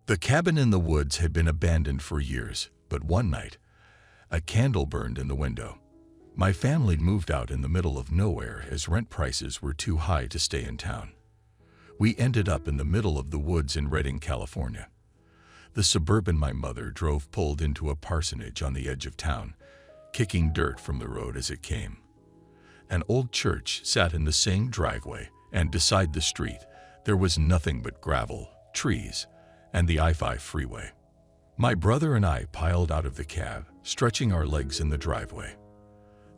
The cabin in the woods had been abandoned for years, but one night, a candle burned in the window. My family moved out in the middle of nowhere as rent prices were too high to stay in town. We ended up in the middle of the woods in Redding, California. The Suburban my mother drove pulled into a parsonage on the edge of town, kicking dirt from the road as it came. An old church sat in the same driveway, and beside the street, there was nothing but gravel, trees, and the I-5 freeway. My brother and I piled out of the cab, stretching our legs in the driveway.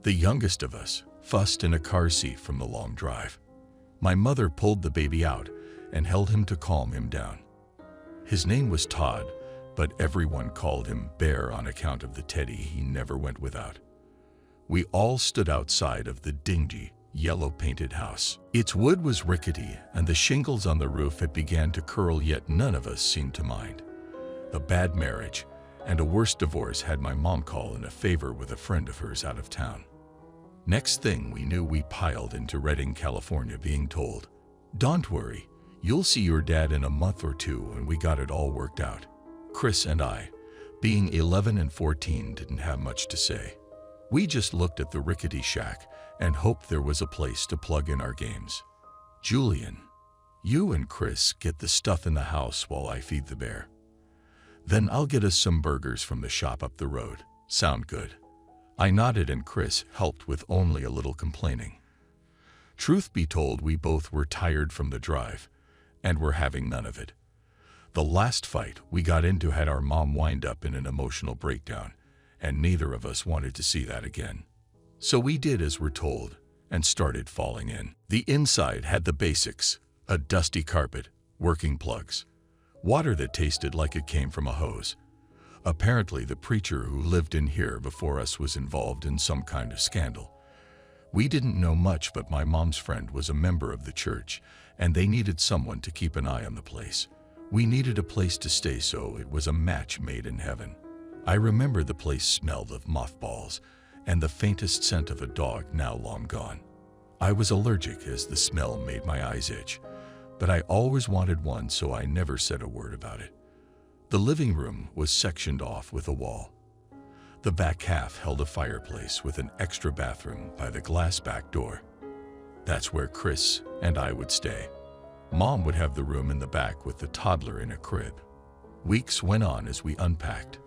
The youngest of us fussed in a car seat from the long drive. My mother pulled the baby out and held him to calm him down. His name was Todd, but everyone called him Bear on account of the teddy he never went without. We all stood outside of the dingy, yellow-painted house. Its wood was rickety, and the shingles on the roof had begun to curl, yet none of us seemed to mind. A bad marriage and a worse divorce had my mom call in a favor with a friend of hers out of town. Next thing we knew, we piled into Redding, California, being told, "Don't worry, you'll see your dad in a month or two," and we got it all worked out. Chris and I, being 11 and 14, didn't have much to say. We just looked at the rickety shack and hoped there was a place to plug in our games. "Julian, you and Chris get the stuff in the house while I feed the bear. Then I'll get us some burgers from the shop up the road. Sound good?" I nodded, and Chris helped with only a little complaining. Truth be told, we both were tired from the drive, and were having none of it. The last fight we got into had our mom wind up in an emotional breakdown, and neither of us wanted to see that again. So we did as we're told, and started falling in. The inside had the basics: a dusty carpet, working plugs, water that tasted like it came from a hose. Apparently the preacher who lived in here before us was involved in some kind of scandal. We didn't know much, but my mom's friend was a member of the church, and they needed someone to keep an eye on the place. We needed a place to stay, so it was a match made in heaven. I remember the place smelled of mothballs and the faintest scent of a dog now long gone. I was allergic as the smell made my eyes itch, but I always wanted one, so I never said a word about it. The living room was sectioned off with a wall. The back half held a fireplace with an extra bathroom by the glass back door. That's where Chris and I would stay. Mom would have the room in the back with the toddler in a crib. Weeks went on as we unpacked.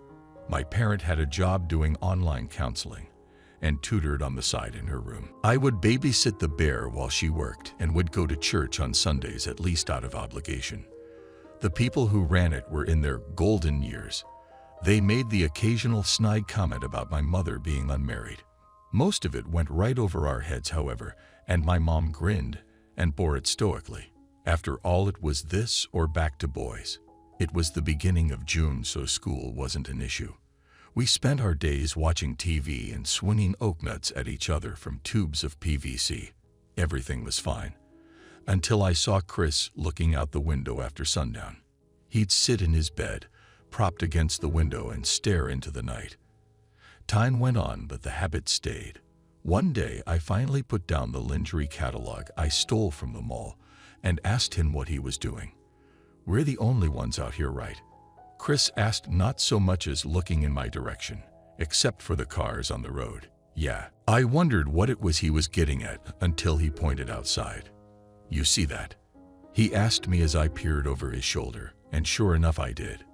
My parent had a job doing online counseling and tutored on the side in her room. I would babysit the bear while she worked and would go to church on Sundays, at least out of obligation. The people who ran it were in their golden years. They made the occasional snide comment about my mother being unmarried. Most of it went right over our heads, however, and my mom grinned and bore it stoically. After all, it was this or back to boys. It was the beginning of June, so school wasn't an issue. We spent our days watching TV and swinging oak nuts at each other from tubes of PVC. Everything was fine, until I saw Chris looking out the window after sundown. He'd sit in his bed, propped against the window, and stare into the night. Time went on, but the habit stayed. One day, I finally put down the lingerie catalog I stole from the mall and asked him what he was doing. "We're the only ones out here, right?" Chris asked, not so much as looking in my direction, except for the cars on the road. "Yeah." I wondered what it was he was getting at until he pointed outside. "You see that?" he asked me as I peered over his shoulder, and sure enough I did.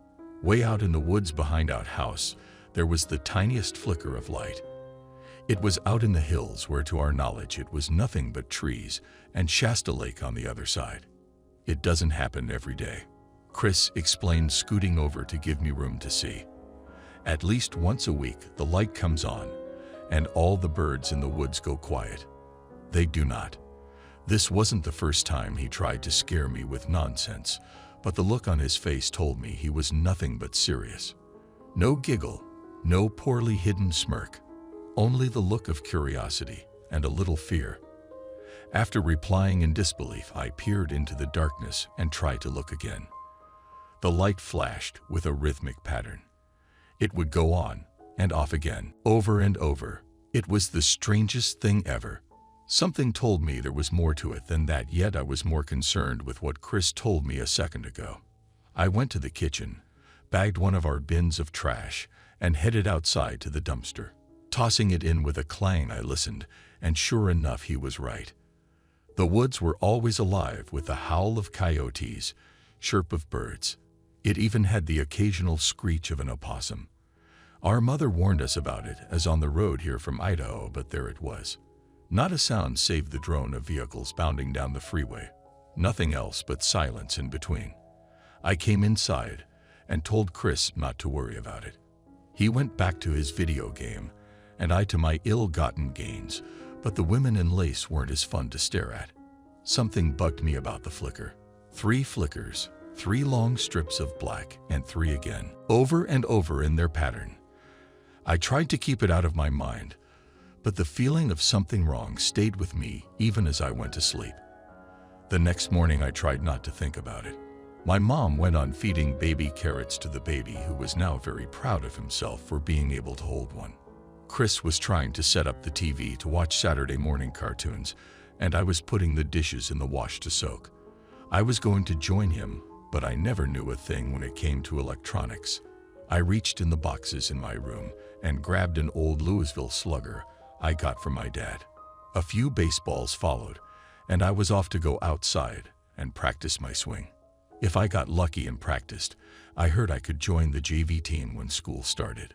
Way out in the woods behind our house, there was the tiniest flicker of light. It was out in the hills where, to our knowledge, it was nothing but trees and Shasta Lake on the other side. "It doesn't happen every day," Chris explained, scooting over to give me room to see. "At least once a week the light comes on, and all the birds in the woods go quiet. They do not." This wasn't the first time he tried to scare me with nonsense, but the look on his face told me he was nothing but serious. No giggle, no poorly hidden smirk, only the look of curiosity and a little fear. After replying in disbelief, I peered into the darkness and tried to look again. The light flashed with a rhythmic pattern. It would go on and off again, over and over. It was the strangest thing ever. Something told me there was more to it than that, yet I was more concerned with what Chris told me a second ago. I went to the kitchen, bagged one of our bins of trash, and headed outside to the dumpster. Tossing it in with a clang, I listened, and sure enough, he was right. The woods were always alive with the howl of coyotes, chirp of birds. It even had the occasional screech of an opossum. Our mother warned us about it as on the road here from Idaho, but there it was. Not a sound save the drone of vehicles bounding down the freeway. Nothing else but silence in between. I came inside and told Chris not to worry about it. He went back to his video game, and I to my ill-gotten gains, but the women in lace weren't as fun to stare at. Something bugged me about the flicker. 3 flickers, 3 long strips of black, and 3 again, over and over in their pattern. I tried to keep it out of my mind, but the feeling of something wrong stayed with me even as I went to sleep. The next morning I tried not to think about it. My mom went on feeding baby carrots to the baby, who was now very proud of himself for being able to hold one. Chris was trying to set up the TV to watch Saturday morning cartoons, and I was putting the dishes in the wash to soak. I was going to join him, but I never knew a thing when it came to electronics. I reached in the boxes in my room and grabbed an old Louisville Slugger I got from my dad. A few baseballs followed, and I was off to go outside and practice my swing. If I got lucky and practiced, I heard I could join the JV team when school started.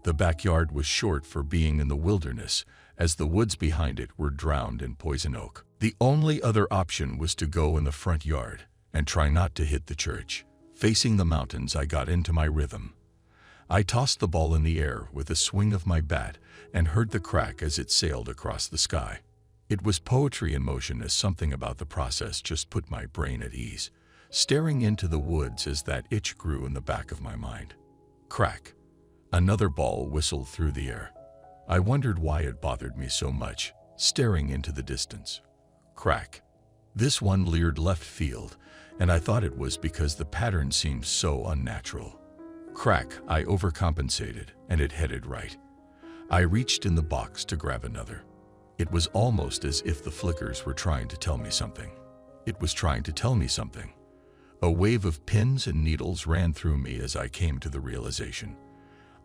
The backyard was short for being in the wilderness, as the woods behind it were drowned in poison oak. The only other option was to go in the front yard and try not to hit the church. Facing the mountains, I got into my rhythm. I tossed the ball in the air with a swing of my bat and heard the crack as it sailed across the sky. It was poetry in motion, as something about the process just put my brain at ease, staring into the woods as that itch grew in the back of my mind. Crack. Another ball whistled through the air. I wondered why it bothered me so much, staring into the distance. Crack. This one leered left field, and I thought it was because the pattern seemed so unnatural. Crack. I overcompensated, and it headed right. I reached in the box to grab another. It was almost as if the flickers were trying to tell me something. It was trying to tell me something. A wave of pins and needles ran through me as I came to the realization.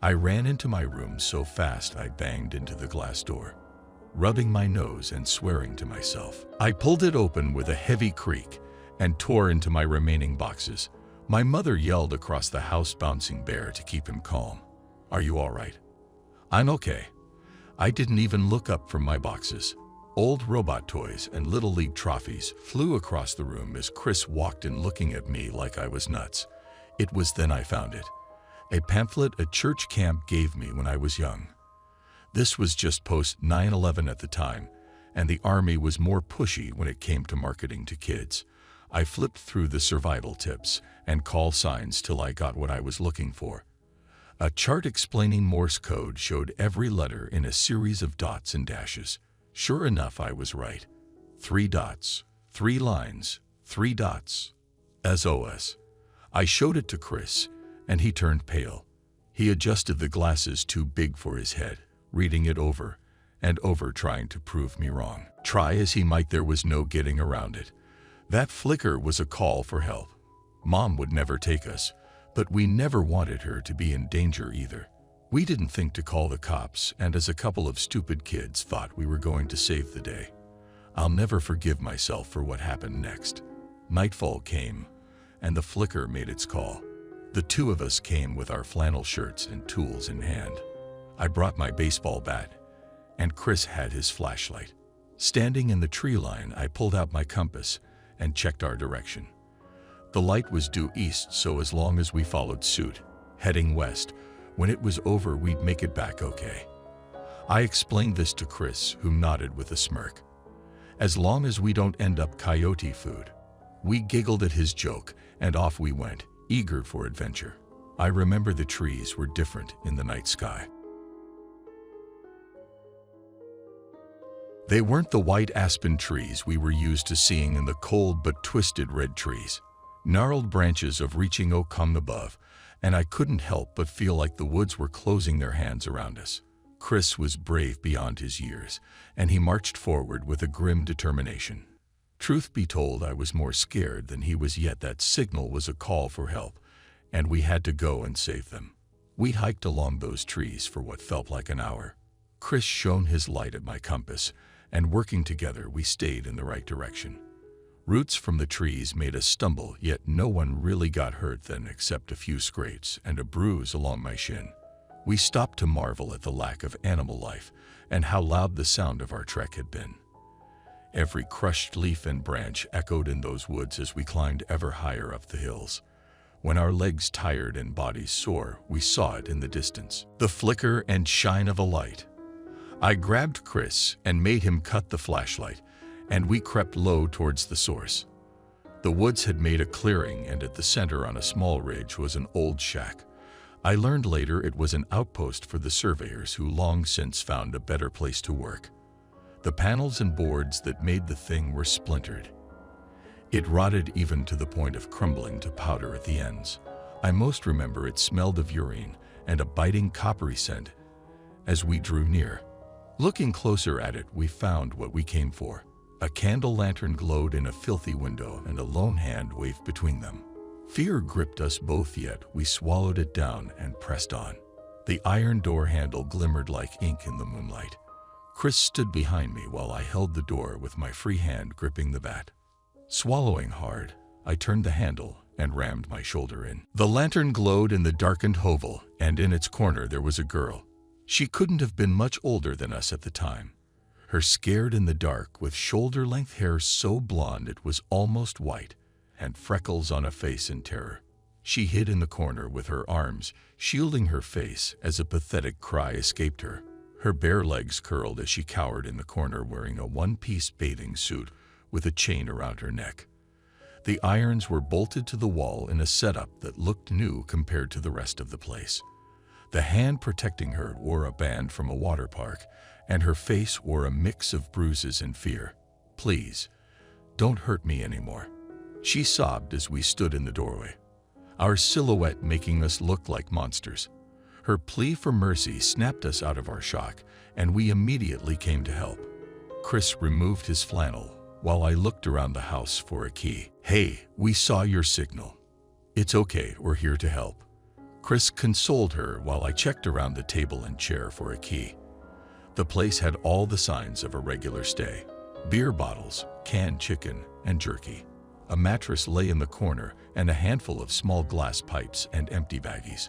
I ran into my room so fast I banged into the glass door, rubbing my nose and swearing to myself. I pulled it open with a heavy creak and tore into my remaining boxes. My mother yelled across the house, bouncing Bear to keep him calm. "Are you all right?" "I'm okay." I didn't even look up from my boxes. Old robot toys and Little League trophies flew across the room as Chris walked in, looking at me like I was nuts. It was then I found it. A pamphlet a church camp gave me when I was young. This was just post 9/11 at the time, and the Army was more pushy when it came to marketing to kids. I flipped through the survival tips and call signs till I got what I was looking for. A chart explaining Morse code showed every letter in a series of dots and dashes. Sure enough, I was right. 3 dots, 3 lines, 3 dots. SOS. I showed it to Chris, and he turned pale. He adjusted the glasses too big for his head, reading it over and over, trying to prove me wrong. Try as he might, there was no getting around it. That flicker was a call for help. Mom would never take us, but we never wanted her to be in danger either. We didn't think to call the cops, and as a couple of stupid kids thought we were going to save the day. I'll never forgive myself for what happened next. Nightfall came, and the flicker made its call. The 2 of us came with our flannel shirts and tools in hand. I brought my baseball bat, and Chris had his flashlight. Standing in the tree line, I pulled out my compass and checked our direction. The light was due east, so as long as we followed suit, heading west, when it was over we'd make it back okay. I explained this to Chris, who nodded with a smirk. As long as we don't end up coyote food. We giggled at his joke, and off we went, eager for adventure. I remember the trees were different in the night sky. They weren't the white aspen trees we were used to seeing in the cold, but twisted red trees. Gnarled branches of reaching oak hung above, and I couldn't help but feel like the woods were closing their hands around us. Chris was brave beyond his years, and he marched forward with a grim determination. Truth be told, I was more scared than he was, yet that signal was a call for help, and we had to go and save them. We hiked along those trees for what felt like an hour. Chris shone his light at my compass, and working together we stayed in the right direction. Roots from the trees made us stumble, yet no one really got hurt then except a few scrapes and a bruise along my shin. We stopped to marvel at the lack of animal life and how loud the sound of our trek had been. Every crushed leaf and branch echoed in those woods as we climbed ever higher up the hills. When our legs tired and bodies sore, we saw it in the distance, the flicker and shine of a light. I grabbed Chris and made him cut the flashlight, and we crept low towards the source. The woods had made a clearing, and at the center on a small ridge was an old shack. I learned later it was an outpost for the surveyors who long since found a better place to work. The panels and boards that made the thing were splintered. It rotted even to the point of crumbling to powder at the ends. I most remember it smelled of urine and a biting coppery scent as we drew near. Looking closer at it, we found what we came for. A candle lantern glowed in a filthy window, and a lone hand waved between them. Fear gripped us both, yet we swallowed it down and pressed on. The iron door handle glimmered like ink in the moonlight. Chris stood behind me while I held the door with my free hand gripping the bat. Swallowing hard, I turned the handle and rammed my shoulder in. The lantern glowed in the darkened hovel, and in its corner there was a girl. She couldn't have been much older than us at the time. Her scared in the dark, with shoulder-length hair so blonde it was almost white, and freckles on a face in terror. She hid in the corner with her arms shielding her face as a pathetic cry escaped her. Her bare legs curled as she cowered in the corner, wearing a one-piece bathing suit with a chain around her neck. The irons were bolted to the wall in a setup that looked new compared to the rest of the place. The hand protecting her wore a band from a water park, and her face wore a mix of bruises and fear. "Please, don't hurt me anymore," she sobbed as we stood in the doorway, our silhouette making us look like monsters. Her plea for mercy snapped us out of our shock, and we immediately came to help. Chris removed his flannel while I looked around the house for a key. "Hey, we saw your signal. It's okay, we're here to help." Chris consoled her while I checked around the table and chair for a key. The place had all the signs of a regular stay. Beer bottles, canned chicken, and jerky. A mattress lay in the corner, and a handful of small glass pipes and empty baggies.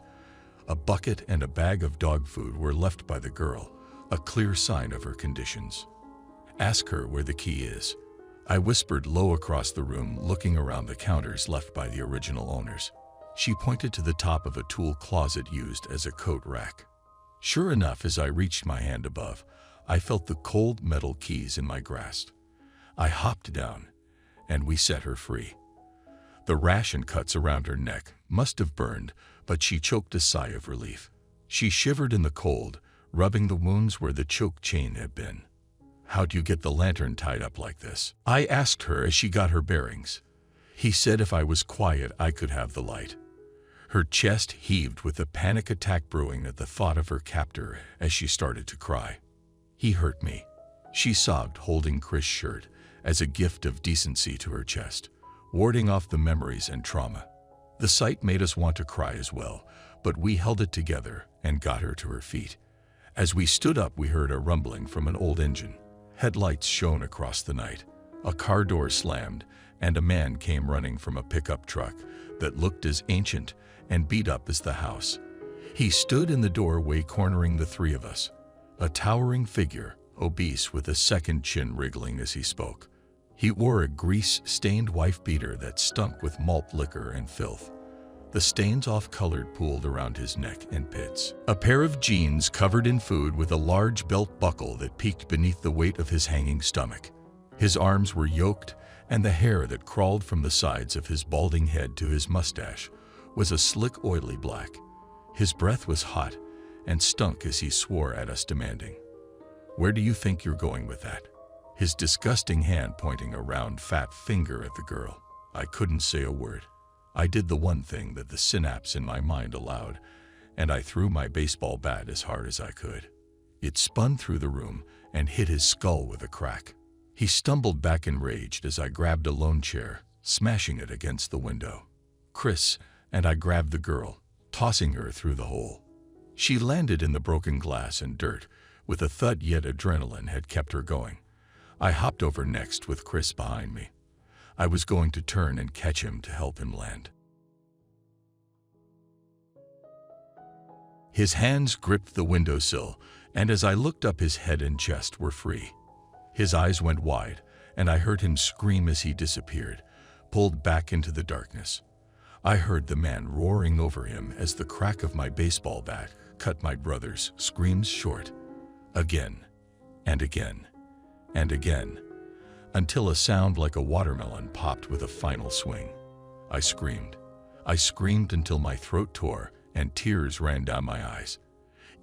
A bucket and a bag of dog food were left by the girl, a clear sign of her conditions. "Ask her where the key is," I whispered low across the room, looking around the counters left by the original owners. She pointed to the top of a tool closet used as a coat rack. Sure enough, as I reached my hand above, I felt the cold metal keys in my grasp. I hopped down, and we set her free. The rash and cuts around her neck must have burned, but she choked a sigh of relief. She shivered in the cold, rubbing the wounds where the choke chain had been. "How'd you get the lantern tied up like this?" I asked her as she got her bearings. He said if I was quiet, I could have the light. Her chest heaved with a panic attack brewing at the thought of her captor as she started to cry. "He hurt me," she sobbed, holding Chris' shirt as a gift of decency to her chest, warding off the memories and trauma. The sight made us want to cry as well, but we held it together and got her to her feet. As we stood up, we heard a rumbling from an old engine. Headlights shone across the night. A car door slammed, and a man came running from a pickup truck that looked as ancient and beat up as the house. He stood in the doorway, cornering the three of us, a towering figure, obese with a second chin wriggling as he spoke. He wore a grease-stained wife beater that stunk with malt liquor and filth. The stains off-colored pooled around his neck and pits. A pair of jeans covered in food with a large belt buckle that peeked beneath the weight of his hanging stomach. His arms were yoked, and the hair that crawled from the sides of his balding head to his mustache was a slick, oily black. His breath was hot and stunk as he swore at us, demanding, "Where do you think you're going with that?" His disgusting hand pointing a round, fat finger at the girl. I couldn't say a word. I did the one thing that the synapse in my mind allowed, and I threw my baseball bat as hard as I could. It spun through the room and hit his skull with a crack. He stumbled back enraged as I grabbed a lone chair, smashing it against the window. Chris, and I grabbed the girl, tossing her through the hole. She landed in the broken glass and dirt, with a thud, yet adrenaline had kept her going. I hopped over next with Chris behind me. I was going to turn and catch him to help him land. His hands gripped the windowsill, and as I looked up, his head and chest were free. His eyes went wide, and I heard him scream as he disappeared, pulled back into the darkness. I heard the man roaring over him as the crack of my baseball bat cut my brother's screams short. Again, and again, and again, until a sound like a watermelon popped with a final swing. I screamed. I screamed until my throat tore and tears ran down my eyes.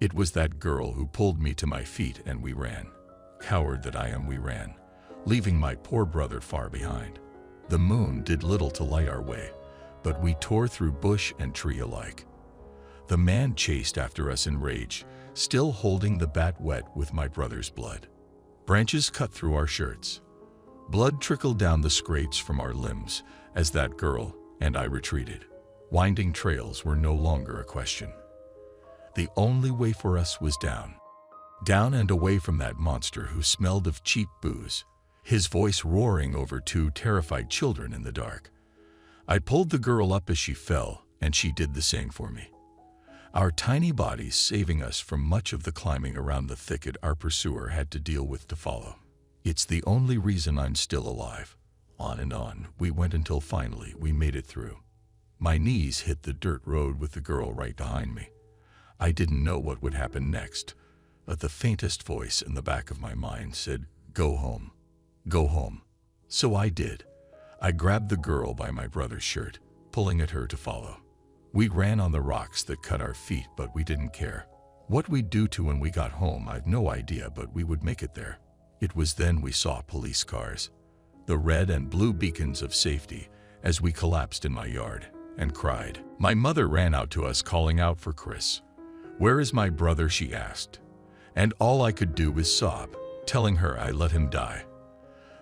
It was that girl who pulled me to my feet, and we ran. Coward that I am, we ran, leaving my poor brother far behind. The moon did little to light our way, but we tore through bush and tree alike. The man chased after us in rage, still holding the bat wet with my brother's blood. Branches cut through our shirts. Blood trickled down the scrapes from our limbs as that girl and I retreated. Winding trails were no longer a question. The only way for us was down. Down and away from that monster who smelled of cheap booze, his voice roaring over two terrified children in the dark. I pulled the girl up as she fell, and she did the same for me. Our tiny bodies saving us from much of the climbing around the thicket our pursuer had to deal with to follow. It's the only reason I'm still alive. On and on we went until finally we made it through. My knees hit the dirt road with the girl right behind me. I didn't know what would happen next, but the faintest voice in the back of my mind said, "Go home. Go home." So I did. I grabbed the girl by my brother's shirt, pulling at her to follow. We ran on the rocks that cut our feet, but we didn't care. What we'd do to when we got home, I'd no idea, but we would make it there. It was then we saw police cars, the red and blue beacons of safety, as we collapsed in my yard and cried. My mother ran out to us, calling out for Chris. "Where is my brother?" she asked. And all I could do was sob, telling her I let him die.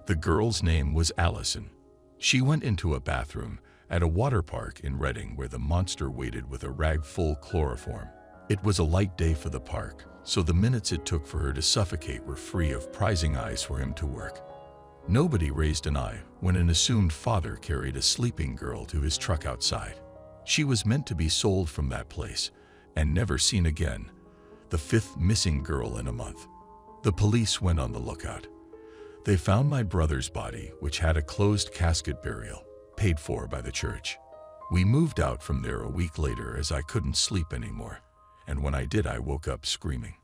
The girl's name was Allison. She went into a bathroom at a water park in Reading where the monster waited with a rag full chloroform. It was a light day for the park, so the minutes it took for her to suffocate were free of prying eyes for him to work. Nobody raised an eye when an assumed father carried a sleeping girl to his truck outside. She was meant to be sold from that place and never seen again, the fifth missing girl in a month. The police went on the lookout. They found my brother's body, which had a closed casket burial, paid for by the church. We moved out from there a week later as I couldn't sleep anymore, and when I did, I woke up screaming.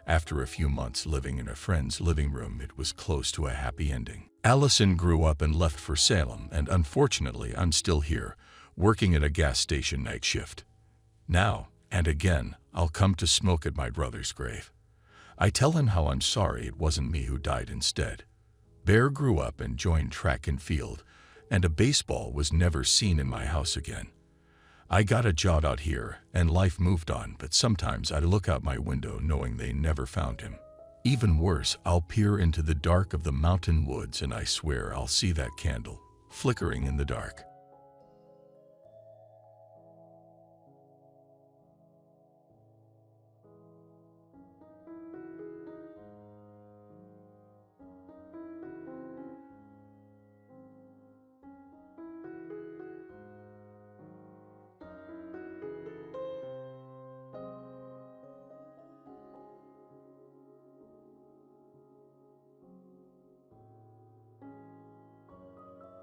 After a few months living in a friend's living room, it was close to a happy ending. Allison grew up and left for Salem, and unfortunately, I'm still here, working at a gas station night shift. Now, and again, I'll come to smoke at my brother's grave. I tell him how I'm sorry it wasn't me who died instead. Bear grew up and joined track and field, and a baseball was never seen in my house again. I got a job out here, and life moved on, but sometimes I look out my window knowing they never found him. Even worse, I'll peer into the dark of the mountain woods and I swear I'll see that candle, flickering in the dark.